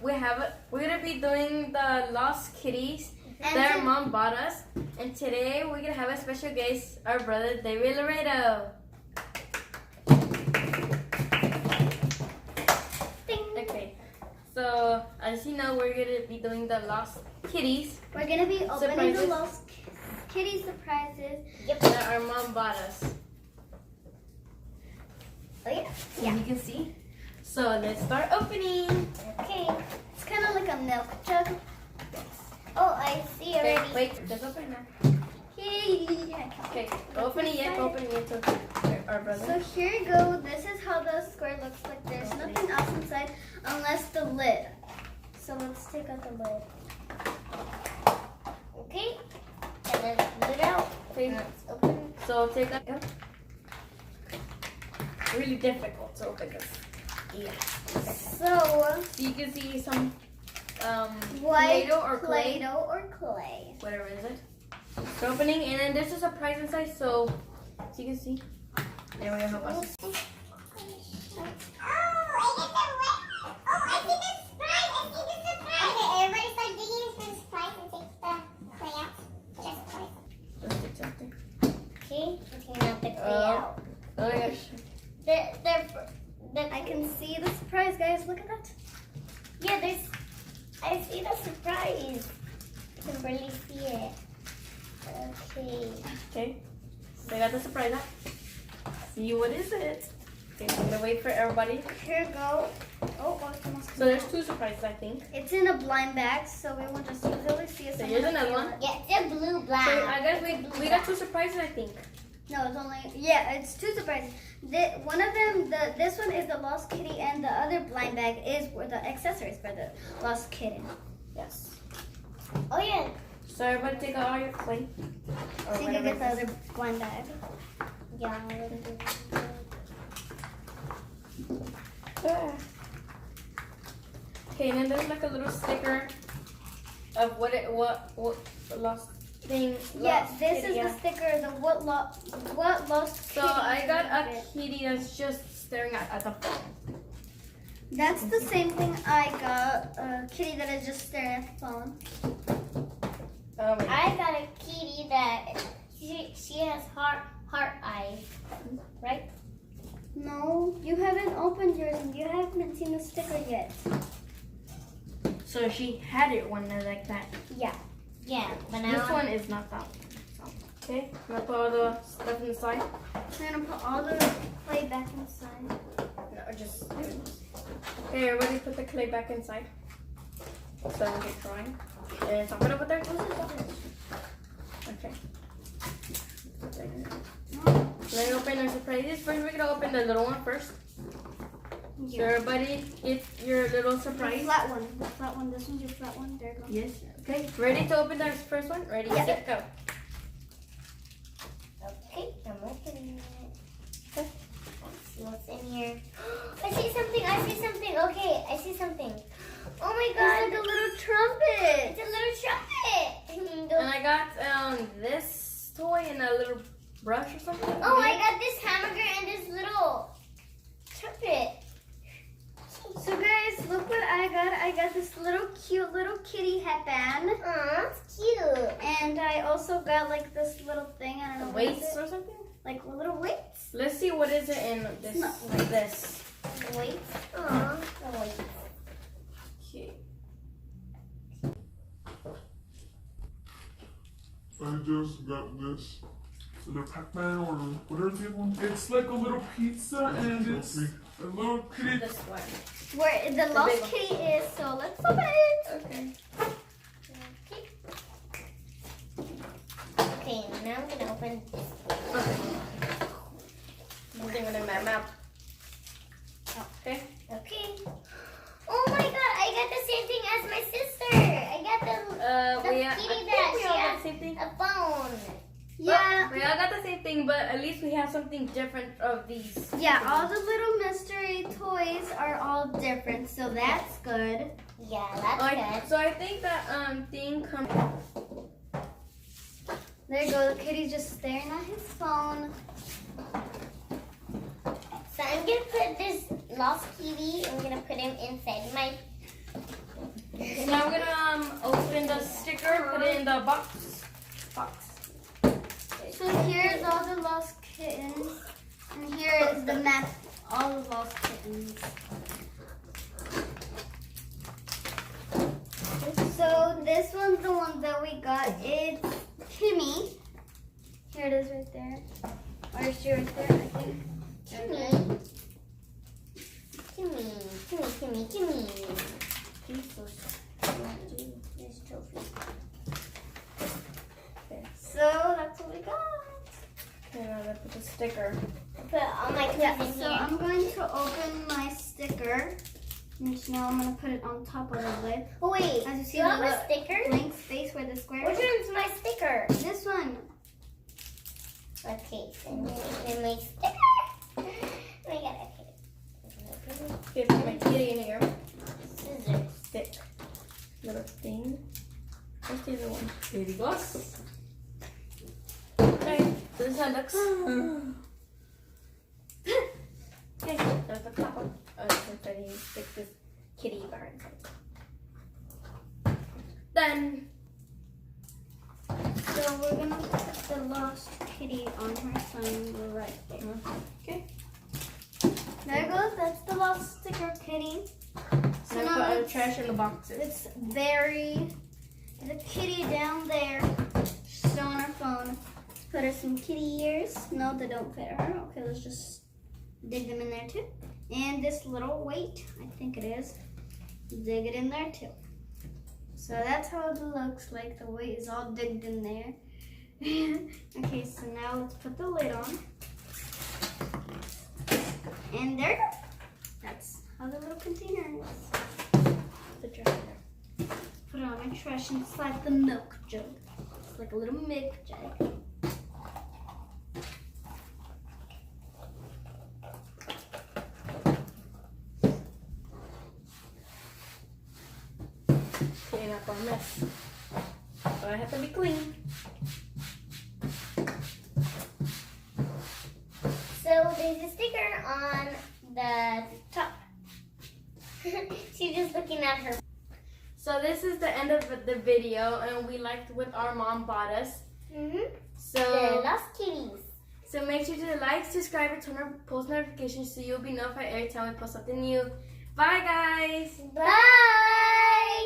we're gonna be doing the Lost Kitties And that our mom bought us. And today we're gonna have a special guest, our brother David Laredo. Ding. Okay, so as you know, we're gonna be doing the Lost Kitties We're gonna be opening Surprises. the Lost Kitty surprises. that our mom bought us. Oh yeah. Yeah, you can see. So let's start opening. Okay. It's kind of like a milk jug. Oh, I see Okay, already. wait, just open it now. Yay. Okay, open it yet, open it yet to our brother. So here you go. This is how the square looks like. There's nothing else inside unless the lid. So let's take out the lid. Okay. And then lid it out. Okay. Let's open. So take that out. Really difficult to open this. Yeah. So So you can see some white Play-Doh or clay, Play-Doh or clay. whatever is it. It's opening, and then there's a surprise inside. So you can see. There we go. Help us. Let's take something. Okay, taking out the clay out. Oh my gosh. I can see the surprise, guys. Look at that. Yeah, I see the surprise. I can barely see it. Okay. Okay. So I got the surprise out. See what is it? Okay, I'm gonna wait for everybody. Here we go. Oh, it's almost So there's two surprises, I think. It's in a blind bag, so we will just easily see it. So here's another one. Yeah, it's a blue black. So I guess we got two surprises, I think. No, it's only it's two surprises. One of them, this one is the Lost Kitty, and the other blind bag is where the accessories for the Lost Kitten. Yes. Oh yeah. So everybody take out all your clay. Or So you can whatever get the it is. other blind bag. Yeah. Ah. Okay, and then there's like a little sticker of what the lost thing. Yeah, lost this kitty, is yeah. the sticker. The what lost. So Kitty I got a is. kitty that's just staring at the phone. That's the same thing I got. A kitty that is just staring at the phone. I got a kitty that she has heart eyes, right? No, you haven't opened yours and you haven't seen the sticker yet. So she had it one like that. Yeah. Yeah, but This now one is not that one. So, okay, I'm gonna put all the stuff inside. I'm gonna put all the clay back inside. No, just. Okay, everybody put the clay back inside. So I don't get drawing. And so I'm gonna put there. Okay. Let me open our surprises. First, we're gonna open the little one first. So everybody get your little The surprise. flat one. The flat one. This one's your flat one. There you go. Yes. Okay. Ready to open the first one? Ready, Yeah. set, go. okay, I'm opening it. Let's see what's in here. I see something. Okay, I see something. Oh my It's god, like a little trumpet. it's a little trumpet. And I got this toy and a little brush or something. Oh, I got this hamburger and this little trumpet. So guys, look what I got. I got this little cute little kitty headband. Aw, it's cute. And I also got like this little thing. I don't know what is Weights it. or something? Like little weights. Let's see what is it in this. Not Like this. Weights. Aw, the weight. Okay. I just got this little Pac-Man or whatever the other one. It's like a little pizza and it's a little kitty. This one. Where the lost big one. kitty is. So let's open it. Okay. Okay, now I'm gonna open this. Okay. Something in my mouth. Okay. Okay. Oh my god, I got the same thing as my sister. I got the We kitty I think that we she all got has the same thing. a phone. Yeah. We all got the same thing, but at least we have something different of these. Yeah, all the little mystery toys are all different, so that's good. Yeah, that's good. So I think that thing comes. There you go, the kitty's just staring at his phone. So I'm gonna put this lost kitty. I'm gonna put him inside my So now we're gonna open the sticker, put it in the box. So here's all the lost kittens, and here is the map, all the lost kittens. So this one's the one that we got. It's Kimmy. Here it is right there. Or is she right there? I think. Kimmy. This trophy. So that's what we got. Okay, now I'm gonna put the sticker. Put all my toys in So here. I'm going to open my sticker. And now I'm going to put it on top of the lid. Oh wait, As you see, do you have the a sticker? blank space where the square Which is. one's my sticker? This one. Okay, send me my sticker. Oh my god, okay. Okay, put my kitty in here. Scissors. Stick. Little thing. Where's the other one? Here it goes. Okay, so this one looks. Okay, there's the top one. Since I need to stick this kitty bar inside. Done. So we're going to put the lost kitty on her sign right there. Okay. There it goes. That's the lost sticker kitty. So Now now put all the let's- trash in the boxes. It's very, the kitty down there. She's still on her phone. Put her some kitty ears. No, they don't fit her. Okay, let's just dig them in there too. And this little weight, I think it is, dig it in there too. So that's how it looks like. The weight is all digged in there. Okay, so now let's put the lid on. And there you go. That's how the little container is. The trash in there. Put it on my trash and slide the milk jug. It's like a little milk jug. Clean up our mess. But I have to be clean. So there's a sticker on the top. She's just looking at her. So this is the end of the video, and we liked what our mom bought us. The So, lost kitties. so make sure to like, subscribe, and turn on post notifications so you'll be notified every time we post something new. Bye, guys. Bye.